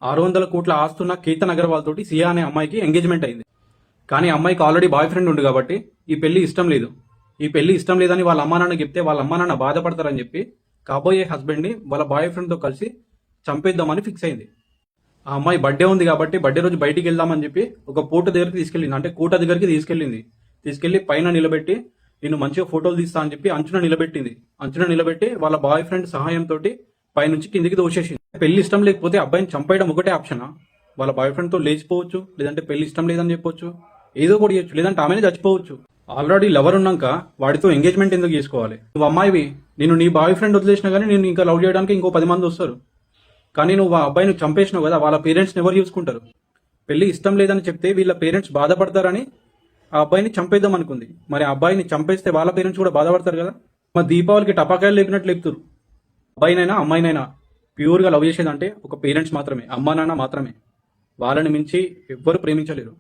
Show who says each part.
Speaker 1: 600 కోట్ల ఆస్తున్న కీర్తన్ అగర్వాల్ తోటి సియా అనే అమ్మాయికి ఎంగేజ్మెంట్ అయింది. కానీ అమ్మాయికి ఆల్రెడీ బాయ్ ఫ్రెండ్ ఉంది కాబట్టి ఈ పెళ్లి ఇష్టం లేదు. ఈ పెళ్లి ఇష్టం లేదని వాళ్ళ అమ్మా నాన్న చెప్తే వాళ్ళ అమ్మా నాన్న బాధపడతారని చెప్పి కాబోయే హస్బెండ్ ని వాళ్ళ బాయ్ ఫ్రెండ్ తో కలిసి చంపేద్దామని ఫిక్స్ అయింది. ఆ అమ్మాయి బర్త్డే ఉంది కాబట్టి బర్త్డే రోజు బయటికి వెళ్దామని చెప్పి ఒక పోర్టు దగ్గరికి తీసుకెళ్ళింది. అంటే కూట దగ్గరికి తీసుకెళ్లి పైన నిలబెట్టి నేను మంచిగా ఫోటోలు తీస్తా అని చెప్పి అంచున నిలబెట్టి వాళ్ళ బాయ్ ఫ్రెండ్ సహాయంతో పైనుంచి కిందికి దోసేసింది. పెళ్లి ఇష్టం లేకపోతే అబ్బాయిని చంపేయడం ఒకటే ఆప్షనా? వాళ్ళ బాయ్ ఫ్రెండ్ తో లేచిపోవచ్చు, లేదంటే పెళ్లి ఇష్టం లేదని చెప్పొచ్చు, ఏదో ఒకటి చేయొచ్చు, లేదంటే ఆమెనే చచ్చిపోవచ్చు. ఆల్రెడీ లవర్ ఉన్నాక వాడితో ఎంగేజ్మెంట్ ఎందుకు చేసుకోవాలి? నువ్వు అమ్మాయివి, నేను నీ బాయ్ ఫ్రెండ్ వదిలేసినా కానీ నేను ఇంకా లవ్ చేయడానికి ఇంకో 10 మంది వస్తారు. కానీ నువ్వు ఆ అబ్బాయిని చంపేసినావు కదా, వాళ్ళ పేరెంట్స్ని ఎవరు చూసుకుంటారు? పెళ్లి ఇష్టం లేదని చెప్తే వీళ్ళ పేరెంట్స్ బాధపడతారని ఆ అబ్బాయిని చంపేద్దాం అనుకుంది. మరి ఆ అబ్బాయిని చంపేస్తే వాళ్ళ పేరెంట్స్ కూడా బాధపడతారు కదా. మా దీపావళికి టపాకాయలు లేపినట్లు లేపుతారు. అబ్బాయినైనా అమ్మాయినైనా ప్యూర్గా లవ్ చేసేదంటే ఒక పేరెంట్స్ మాత్రమే, అమ్మా నాన్న మాత్రమే. వాళ్ళని మించి ఎవ్వరు ప్రేమించలేరు.